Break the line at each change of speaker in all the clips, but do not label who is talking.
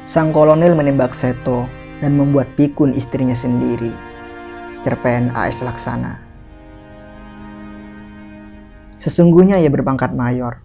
Sang kolonel menembak Seto dan membuat pikun istrinya sendiri. Cerpen A.S. Laksana. Sesungguhnya ia berpangkat mayor,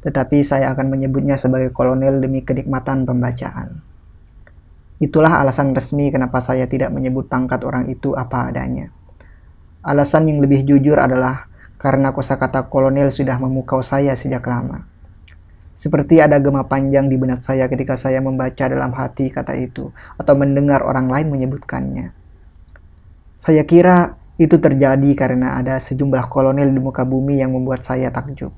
tetapi saya akan menyebutnya sebagai kolonel demi kenikmatan pembacaan. Itulah alasan resmi kenapa saya tidak menyebut pangkat orang itu apa adanya. Alasan yang lebih jujur adalah karena kosakata kolonel sudah memukau saya sejak lama. Seperti ada gema panjang di benak saya ketika saya membaca dalam hati kata itu atau mendengar orang lain menyebutkannya. Saya kira itu terjadi karena ada sejumlah kolonel di muka bumi yang membuat saya takjub.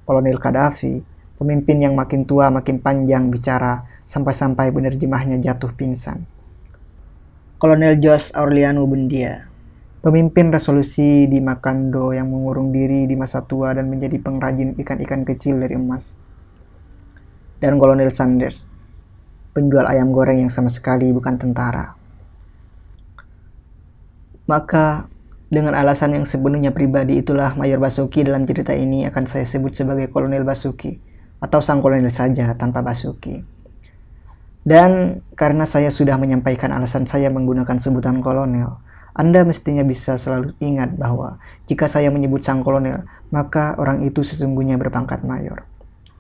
Kolonel Gaddafi, pemimpin yang makin tua makin panjang bicara sampai-sampai penerjemahnya jatuh pingsan. Kolonel Jose Aureliano Buendia, pemimpin resolusi di Macondo yang mengurung diri di masa tua dan menjadi pengrajin ikan-ikan kecil dari emas. Dan Kolonel Sanders, penjual ayam goreng yang sama sekali bukan tentara. Maka, dengan alasan yang sepenuhnya pribadi itulah Mayor Basuki dalam cerita ini akan saya sebut sebagai Kolonel Basuki, atau sang kolonel saja tanpa Basuki. Dan karena saya sudah menyampaikan alasan saya menggunakan sebutan kolonel, Anda mestinya bisa selalu ingat bahwa jika saya menyebut sang kolonel, maka orang itu sesungguhnya berpangkat mayor.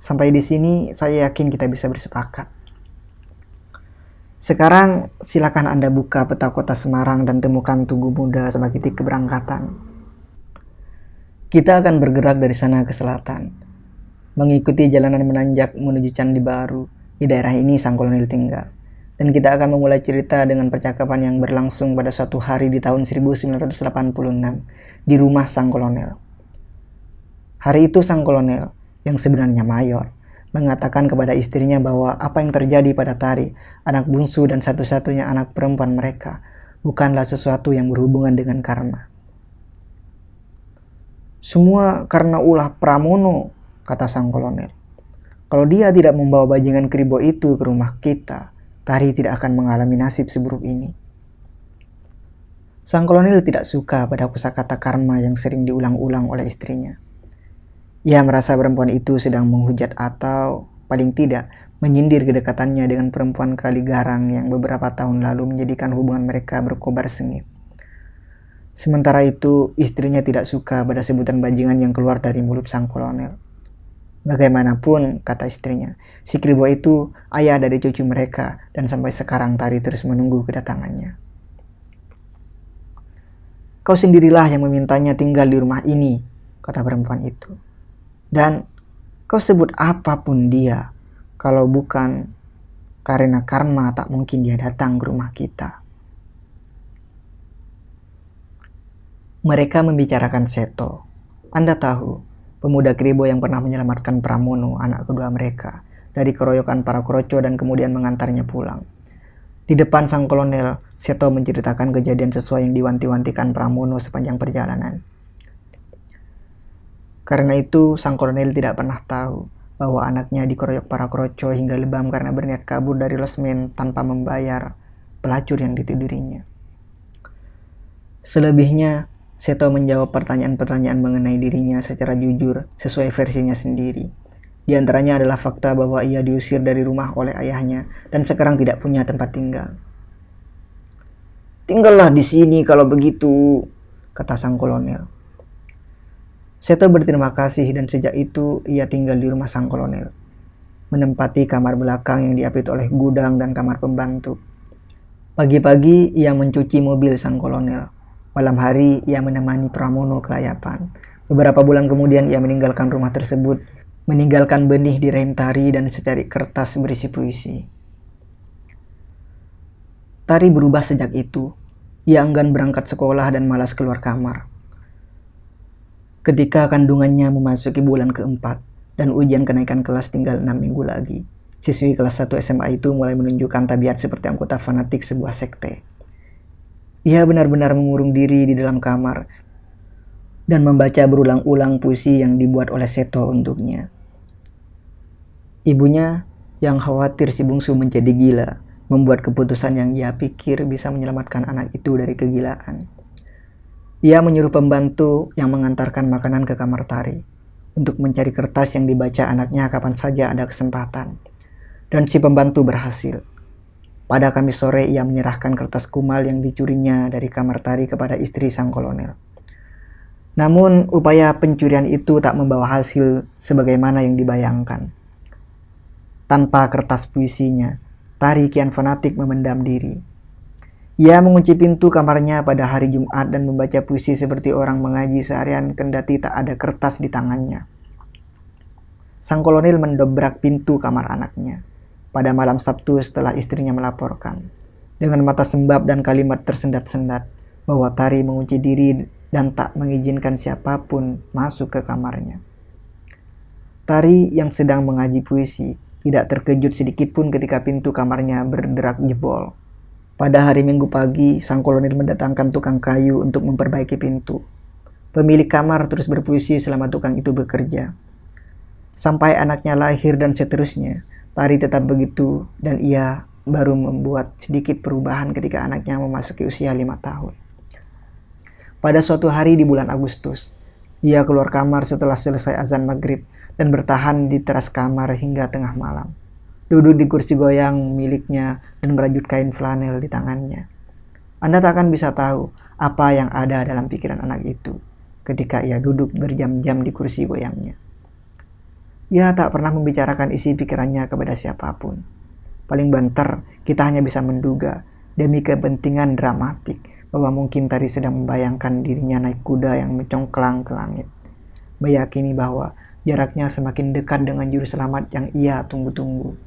Sampai di sini saya yakin kita bisa bersepakat. Sekarang silakan Anda buka peta kota Semarang dan temukan Tugu Muda sebagai titik keberangkatan. Kita akan bergerak dari sana ke selatan, mengikuti jalanan menanjak menuju Candi Baru. Di daerah ini sang kolonel tinggal. Dan kita akan memulai cerita dengan percakapan yang berlangsung pada suatu hari di tahun 1986 di rumah sang kolonel. Hari itu sang kolonel, yang sebenarnya mayor, mengatakan kepada istrinya bahwa apa yang terjadi pada Tari, anak bungsu dan satu-satunya anak perempuan mereka, bukanlah sesuatu yang berhubungan dengan karma. Semua karena ulah Pramono, kata sang kolonel. Kalau dia tidak membawa bajingan keribo itu ke rumah kita, Tari tidak akan mengalami nasib seburuk ini. Sang kolonel tidak suka pada kosakata karma yang sering diulang-ulang oleh istrinya. Ia merasa perempuan itu sedang menghujat atau, paling tidak, menyindir kedekatannya dengan perempuan Kaligarang yang beberapa tahun lalu menjadikan hubungan mereka berkobar sengit. Sementara itu, istrinya tidak suka pada sebutan bajingan yang keluar dari mulut sang kolonel. Bagaimanapun, kata istrinya, si keribo itu ayah dari cucu mereka dan sampai sekarang Tari terus menunggu kedatangannya. Kau sendirilah yang memintanya tinggal di rumah ini, kata perempuan itu. Dan kau sebut apapun dia, kalau bukan karena karma tak mungkin dia datang ke rumah kita. Mereka membicarakan Seto. Anda tahu, pemuda keribo yang pernah menyelamatkan Pramono, anak kedua mereka, dari keroyokan para kroco dan kemudian mengantarnya pulang. Di depan sang kolonel, Seto menceritakan kejadian sesuai yang diwanti-wantikan Pramono sepanjang perjalanan. Karena itu, sang kolonel tidak pernah tahu bahwa anaknya dikeroyok para kroco hingga lebam karena berniat kabur dari losmen tanpa membayar pelacur yang ditidurinya. Selebihnya, Seto menjawab pertanyaan-pertanyaan mengenai dirinya secara jujur sesuai versinya sendiri. Di antaranya adalah fakta bahwa ia diusir dari rumah oleh ayahnya dan sekarang tidak punya tempat tinggal. "Tinggallah di sini kalau begitu," kata sang kolonel. Seto berterima kasih dan sejak itu ia tinggal di rumah sang kolonel, menempati kamar belakang yang diapit oleh gudang dan kamar pembantu. Pagi-pagi ia mencuci mobil sang kolonel. Malam hari ia menemani Pramono kelayapan. Beberapa bulan kemudian ia meninggalkan rumah tersebut, meninggalkan benih di rahim Tari dan secari kertas berisi puisi. Tari berubah sejak itu. Ia enggan berangkat sekolah dan malas keluar kamar. Ketika kandungannya memasuki bulan keempat dan ujian kenaikan kelas tinggal 6 minggu lagi, siswi kelas 1 SMA itu mulai menunjukkan tabiat seperti anggota fanatik sebuah sekte. Ia benar-benar mengurung diri di dalam kamar dan membaca berulang-ulang puisi yang dibuat oleh Seto untuknya. Ibunya yang khawatir si bungsu menjadi gila, membuat keputusan yang ia pikir bisa menyelamatkan anak itu dari kegilaan. Ia menyuruh pembantu yang mengantarkan makanan ke kamar Tari untuk mencari kertas yang dibaca anaknya kapan saja ada kesempatan. dan si pembantu berhasil. Pada Kamis sore ia menyerahkan kertas kumal yang dicurinya dari kamar Tari kepada istri sang kolonel. Namun upaya pencurian itu tak membawa hasil sebagaimana yang dibayangkan. Tanpa kertas puisinya, Tari kian fanatik memendam diri. Ia mengunci pintu kamarnya pada hari Jumat dan membaca puisi seperti orang mengaji seharian kendati tak ada kertas di tangannya. Sang kolonel mendobrak pintu kamar anaknya pada malam Sabtu setelah istrinya melaporkan, dengan mata sembab dan kalimat tersendat-sendat, bahwa Tari mengunci diri dan tak mengizinkan siapapun masuk ke kamarnya. Tari yang sedang mengaji puisi tidak terkejut sedikitpun ketika pintu kamarnya berderak jebol. Pada hari Minggu pagi, sang kolonel mendatangkan tukang kayu untuk memperbaiki pintu. Pemilik kamar terus berpuisi selama tukang itu bekerja. Sampai anaknya lahir dan seterusnya, Tari tetap begitu dan ia baru membuat sedikit perubahan ketika anaknya memasuki usia 5 tahun. Pada suatu hari di bulan Agustus, ia keluar kamar setelah selesai azan maghrib dan bertahan di teras kamar hingga tengah malam. Duduk di kursi goyang miliknya dan merajut kain flanel di tangannya. Anda tak akan bisa tahu apa yang ada dalam pikiran anak itu ketika ia duduk berjam-jam di kursi goyangnya. Ia tak pernah membicarakan isi pikirannya kepada siapapun. Paling banter, kita hanya bisa menduga demi kepentingan dramatik bahwa mungkin Tari sedang membayangkan dirinya naik kuda yang mencongklang ke langit, meyakini bahwa jaraknya semakin dekat dengan juru selamat yang ia tunggu-tunggu.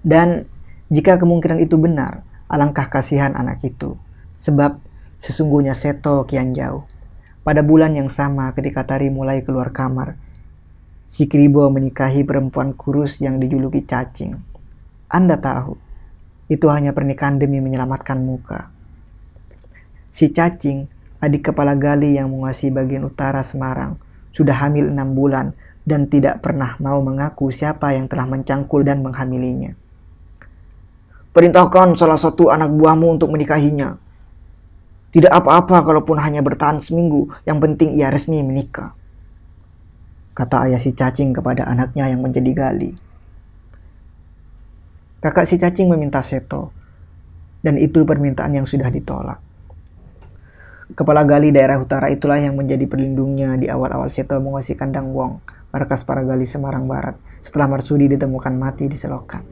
Dan jika kemungkinan itu benar, alangkah kasihan anak itu, sebab sesungguhnya Seto kian jauh. Pada bulan yang sama ketika Tari mulai keluar kamar, si Kribo menikahi perempuan kurus yang dijuluki Cacing. Anda tahu, itu hanya pernikahan demi menyelamatkan muka. Si Cacing, adik kepala gali yang menguasai bagian utara Semarang, sudah hamil 6 bulan dan tidak pernah mau mengaku siapa yang telah mencangkul dan menghamilinya. Perintahkan salah satu anak buahmu untuk menikahinya. Tidak apa-apa kalaupun hanya bertahan seminggu, yang penting ia resmi menikah, kata ayah si Cacing kepada anaknya yang menjadi gali. Kakak si Cacing meminta Seto, dan itu permintaan yang sudah ditolak. Kepala gali daerah utara itulah yang menjadi perlindungnya di awal-awal Seto menguasai Kandang Wong, markas para gali Semarang Barat, setelah Marsudi ditemukan mati di selokan.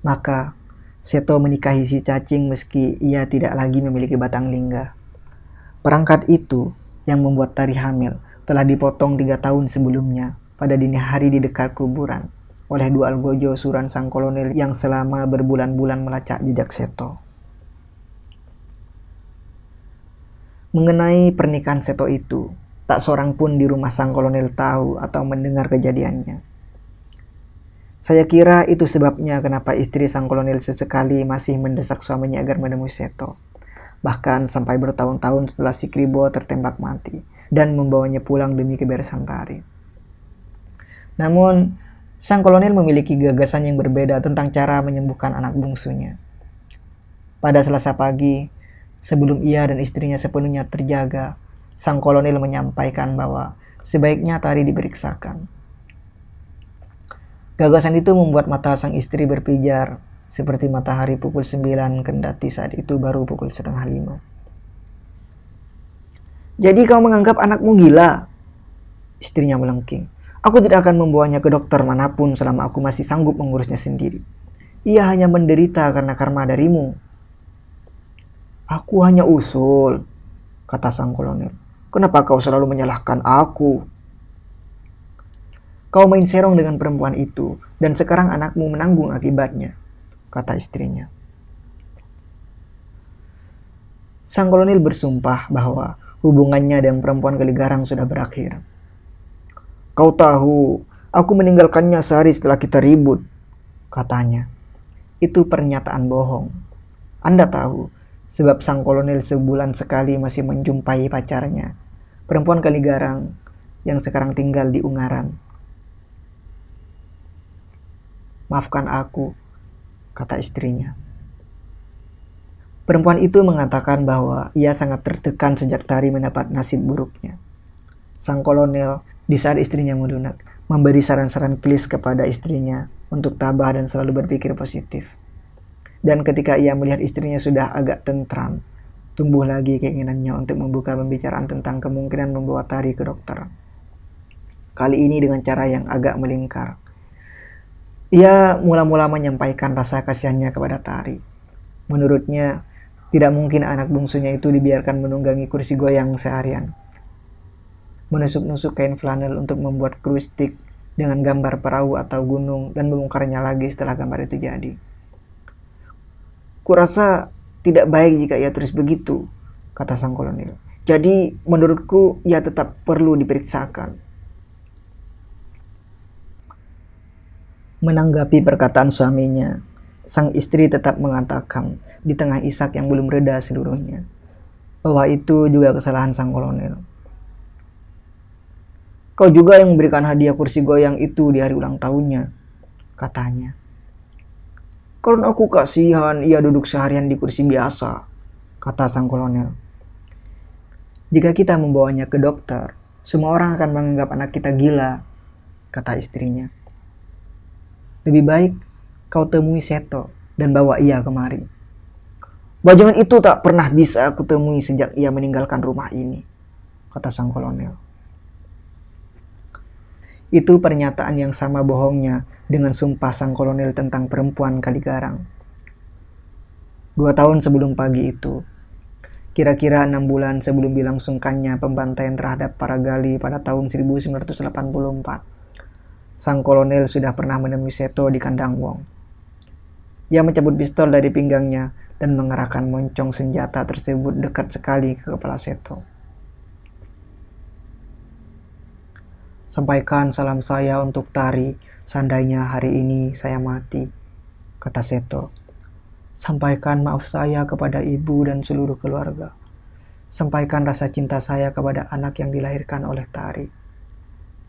Maka Seto menikahi si Cacing meski ia tidak lagi memiliki batang lingga. Perangkat itu yang membuat Tari hamil telah dipotong 3 tahun sebelumnya pada dini hari di dekat kuburan oleh dua algojo suran sang kolonel yang selama berbulan-bulan melacak jejak Seto. Mengenai pernikahan Seto itu, tak seorang pun di rumah sang kolonel tahu atau mendengar kejadiannya. Saya kira itu sebabnya kenapa istri sang kolonel sesekali masih mendesak suaminya agar menemui Seto, bahkan sampai bertahun-tahun setelah si Kribo tertembak mati dan membawanya pulang demi keberesan Tari. Namun, sang kolonel memiliki gagasan yang berbeda tentang cara menyembuhkan anak bungsunya. Pada Selasa pagi, sebelum ia dan istrinya sepenuhnya terjaga, sang kolonel menyampaikan bahwa sebaiknya Tari diperiksakan. Gagasan itu membuat mata sang istri berpijar seperti matahari pukul 9 kendati saat itu baru pukul 4:30. Jadi kau menganggap anakmu gila? Istrinya melengking. Aku tidak akan membawanya ke dokter manapun selama aku masih sanggup mengurusnya sendiri. Ia hanya menderita karena karma darimu. Aku hanya usul, kata sang kolonel. Kenapa kau selalu menyalahkan aku? Kau main serong dengan perempuan itu, dan sekarang anakmu menanggung akibatnya, kata istrinya. Sang kolonel bersumpah bahwa hubungannya dengan perempuan Kaligarang sudah berakhir. Kau tahu, aku meninggalkannya sehari setelah kita ribut, katanya. Itu pernyataan bohong. Anda tahu, sebab sang kolonel sebulan sekali masih menjumpai pacarnya, perempuan Kaligarang yang sekarang tinggal di Ungaran. Maafkan aku, kata istrinya. Perempuan itu mengatakan bahwa ia sangat tertekan sejak Tari mendapat nasib buruknya. Sang kolonel, di saat istrinya melunak, memberi saran-saran klis kepada istrinya untuk tabah dan selalu berpikir positif. Dan ketika ia melihat istrinya sudah agak tentram, tumbuh lagi keinginannya untuk membuka pembicaraan tentang kemungkinan membawa Tari ke dokter. Kali ini dengan cara yang agak melingkar. Ia mula-mula menyampaikan rasa kasihannya kepada Tari. Menurutnya, tidak mungkin anak bungsunya itu dibiarkan menunggangi kursi goyang seharian. Menusuk-nusuk kain flanel untuk membuat kru stick dengan gambar perahu atau gunung dan membongkarnya lagi setelah gambar itu jadi. Kurasa tidak baik jika ia terus begitu, kata sang kolonel. Jadi menurutku ia tetap perlu diperiksakan. Menanggapi perkataan suaminya, sang istri tetap mengatakan di tengah isak yang belum reda seluruhnya, bahwa itu juga kesalahan sang kolonel. Kau juga yang memberikan hadiah kursi goyang itu di hari ulang tahunnya, katanya. Karena aku kasihan ia duduk seharian di kursi biasa, kata sang kolonel. Jika kita membawanya ke dokter, semua orang akan menganggap anak kita gila, kata istrinya. Lebih baik kau temui Seto dan bawa ia kemari. Bajangan itu tak pernah bisa aku temui sejak ia meninggalkan rumah ini, kata sang kolonel. Itu pernyataan yang sama bohongnya dengan sumpah sang kolonel tentang perempuan Kaligarang. 2 tahun sebelum pagi itu, kira-kira 6 bulan sebelum dilangsungkannya pembantaian terhadap para Gali pada tahun 1984, sang kolonel sudah pernah menemui Seto di kandang Wong. Ia mencabut pistol dari pinggangnya dan mengerahkan moncong senjata tersebut dekat sekali ke kepala Seto. Sampaikan salam saya untuk Tari, seandainya hari ini saya mati, kata Seto. Sampaikan maaf saya kepada ibu dan seluruh keluarga. Sampaikan rasa cinta saya kepada anak yang dilahirkan oleh Tari.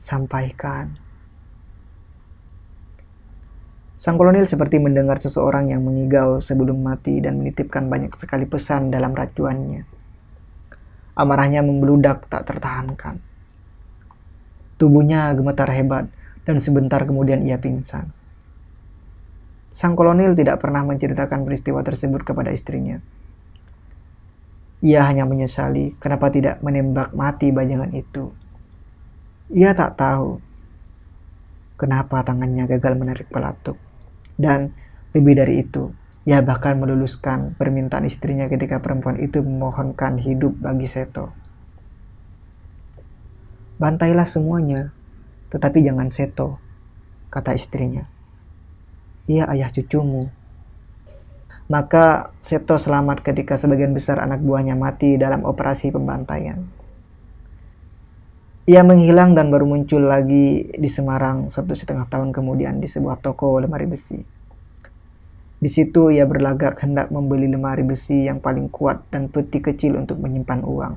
Sampaikan. Sang kolonel seperti mendengar seseorang yang mengigau sebelum mati dan menitipkan banyak sekali pesan dalam racuannya. Amarahnya membeludak tak tertahankan. Tubuhnya gemetar hebat dan sebentar kemudian ia pingsan. Sang kolonel tidak pernah menceritakan peristiwa tersebut kepada istrinya. Ia hanya menyesali kenapa tidak menembak mati bajangan itu. Ia tak tahu kenapa tangannya gagal menarik pelatuk. Dan lebih dari itu, ia bahkan meluluskan permintaan istrinya ketika perempuan itu memohonkan hidup bagi Seto. Bantailah semuanya, tetapi jangan Seto, kata istrinya. Ia ayah cucumu. Maka Seto selamat ketika sebagian besar anak buahnya mati dalam operasi pembantaian. Ia menghilang dan baru muncul lagi di Semarang 1,5 tahun kemudian di sebuah toko lemari besi. Di situ ia berlagak hendak membeli lemari besi yang paling kuat dan peti kecil untuk menyimpan uang.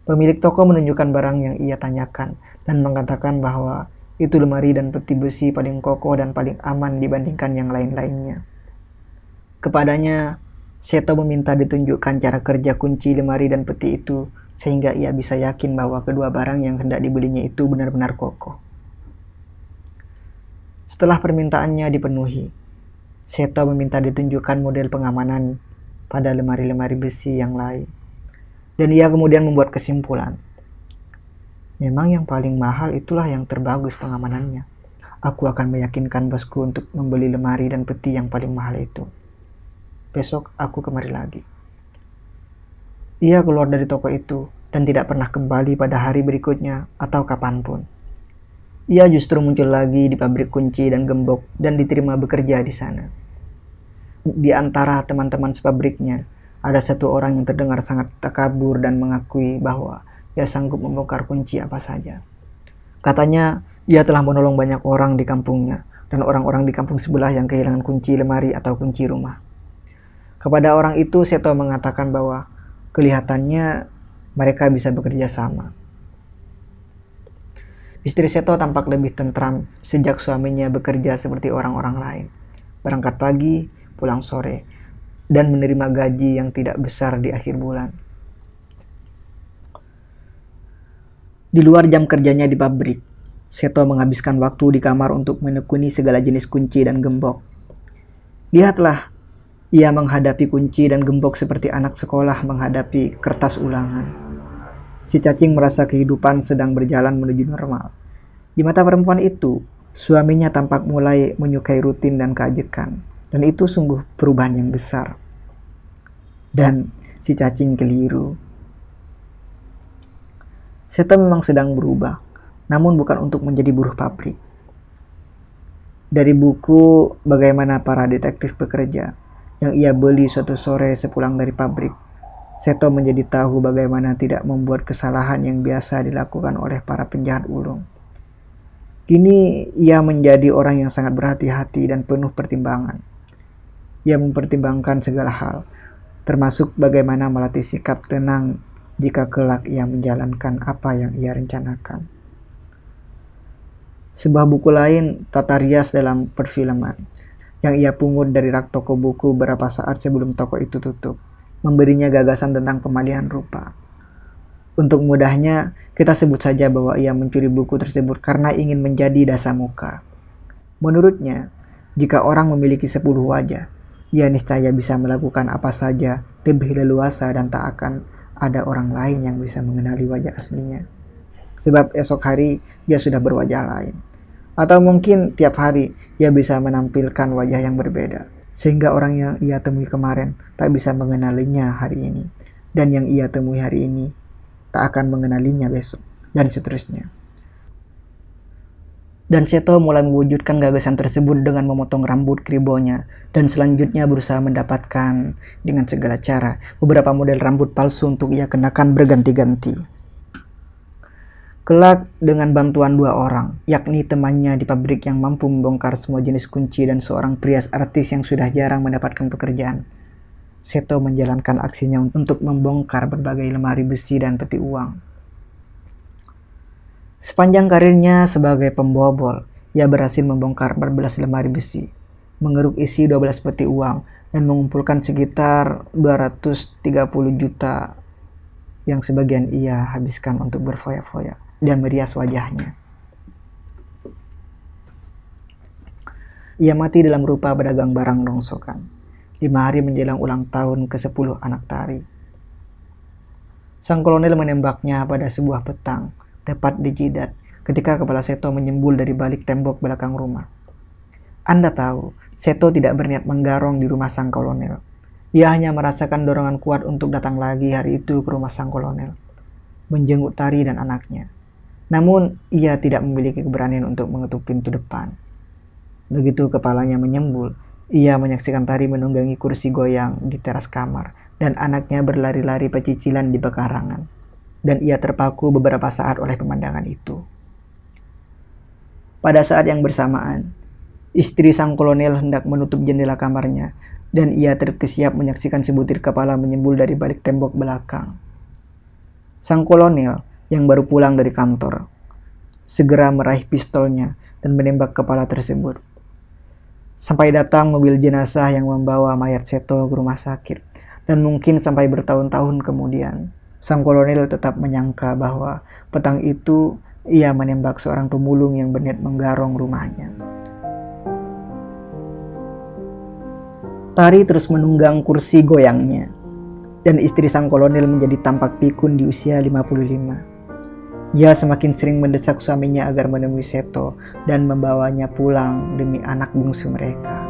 Pemilik toko menunjukkan barang yang ia tanyakan dan mengatakan bahwa itu lemari dan peti besi paling kokoh dan paling aman dibandingkan yang lain-lainnya. Kepadanya, Seto meminta ditunjukkan cara kerja kunci lemari dan peti itu sehingga ia bisa yakin bahwa kedua barang yang hendak dibelinya itu benar-benar kokoh. Setelah permintaannya dipenuhi, Seto meminta ditunjukkan model pengamanan pada lemari-lemari besi yang lain. Dan ia kemudian membuat kesimpulan. Memang yang paling mahal itulah yang terbagus pengamanannya. Aku akan meyakinkan bosku untuk membeli lemari dan peti yang paling mahal itu. Besok aku kemari lagi. Ia keluar dari toko itu dan tidak pernah kembali pada hari berikutnya atau kapanpun. Ia justru muncul lagi di pabrik kunci dan gembok dan diterima bekerja di sana. Di antara teman-teman sepabriknya, ada satu orang yang terdengar sangat takabur dan mengakui bahwa ia sanggup membongkar kunci apa saja. Katanya, ia telah menolong banyak orang di kampungnya dan orang-orang di kampung sebelah yang kehilangan kunci lemari atau kunci rumah. Kepada orang itu, Seto mengatakan bahwa kelihatannya mereka bisa bekerja sama. Istri Seto tampak lebih tentram sejak suaminya bekerja seperti orang-orang lain. Berangkat pagi, pulang sore, dan menerima gaji yang tidak besar di akhir bulan. Di luar jam kerjanya di pabrik, Seto menghabiskan waktu di kamar untuk menekuni segala jenis kunci dan gembok. Lihatlah, ia menghadapi kunci dan gembok seperti anak sekolah menghadapi kertas ulangan. Si cacing merasa kehidupan sedang berjalan menuju normal. Di mata perempuan itu, suaminya tampak mulai menyukai rutin dan keajekan. Dan itu sungguh perubahan yang besar. Dan si cacing keliru. Seto memang sedang berubah, namun bukan untuk menjadi buruh pabrik. Dari buku Bagaimana Para Detektif Bekerja yang ia beli suatu sore sepulang dari pabrik, Seto menjadi tahu bagaimana tidak membuat kesalahan yang biasa dilakukan oleh para penjahat ulung. Kini ia menjadi orang yang sangat berhati-hati dan penuh pertimbangan. Ia mempertimbangkan segala hal, termasuk bagaimana melatih sikap tenang jika kelak ia menjalankan apa yang ia rencanakan. Sebuah buku lain, Tata Rias dalam Perfilman, yang ia pungut dari rak toko buku beberapa saat sebelum toko itu tutup, memberinya gagasan tentang pemalihan rupa. Untuk mudahnya, kita sebut saja bahwa ia mencuri buku tersebut karena ingin menjadi dasamuka. Menurutnya, jika orang memiliki 10 wajah, ia niscaya bisa melakukan apa saja lebih leluasa dan tak akan ada orang lain yang bisa mengenali wajah aslinya. Sebab esok hari ia sudah berwajah lain. Atau mungkin tiap hari ia bisa menampilkan wajah yang berbeda. Sehingga orang yang ia temui kemarin tak bisa mengenalinya hari ini. Dan yang ia temui hari ini tak akan mengenalinya besok. Dan seterusnya. Dan Seto mulai mewujudkan gagasan tersebut dengan memotong rambut kribonya. Dan selanjutnya berusaha mendapatkan dengan segala cara beberapa model rambut palsu untuk ia kenakan berganti-ganti. Kelak dengan bantuan 2 orang, yakni temannya di pabrik yang mampu membongkar semua jenis kunci dan seorang pria artis yang sudah jarang mendapatkan pekerjaan, Seto menjalankan aksinya untuk membongkar berbagai lemari besi dan peti uang. Sepanjang karirnya sebagai pembobol, ia berhasil membongkar 14 lemari besi, mengeruk isi 12 peti uang, dan mengumpulkan sekitar 230 juta yang sebagian ia habiskan untuk berfoya-foya dan merias wajahnya. Ia mati dalam rupa pedagang barang rongsokan, 5 hari menjelang ulang tahun ke-10 anak tari. Sang kolonel menembaknya pada sebuah petang, tepat di jidat, ketika kepala Seto menyembul dari balik tembok belakang rumah. Anda tahu, Seto tidak berniat menggarong di rumah sang kolonel. Ia hanya merasakan dorongan kuat untuk datang lagi hari itu ke rumah sang kolonel, menjenguk Tari dan anaknya. Namun, ia tidak memiliki keberanian untuk mengetuk pintu depan. Begitu kepalanya menyembul, ia menyaksikan Tari menunggangi kursi goyang di teras kamar, dan anaknya berlari-lari pecicilan di pekarangan. Dan ia terpaku beberapa saat oleh pemandangan itu. Pada saat yang bersamaan, istri sang kolonel hendak menutup jendela kamarnya, dan ia terkesiap menyaksikan sebutir kepala menyembul dari balik tembok belakang. Sang kolonel yang baru pulang dari kantor segera meraih pistolnya dan menembak kepala tersebut. Sampai datang mobil jenazah yang membawa mayat Seto ke rumah sakit, dan mungkin sampai bertahun-tahun kemudian, sang kolonel tetap menyangka bahwa petang itu ia menembak seorang pemulung yang berniat menggarong rumahnya. Tari terus menunggang kursi goyangnya, dan istri sang kolonel menjadi tampak pikun di usia 55. Ia semakin sering mendesak suaminya agar menemui Seto dan membawanya pulang demi anak bungsu mereka.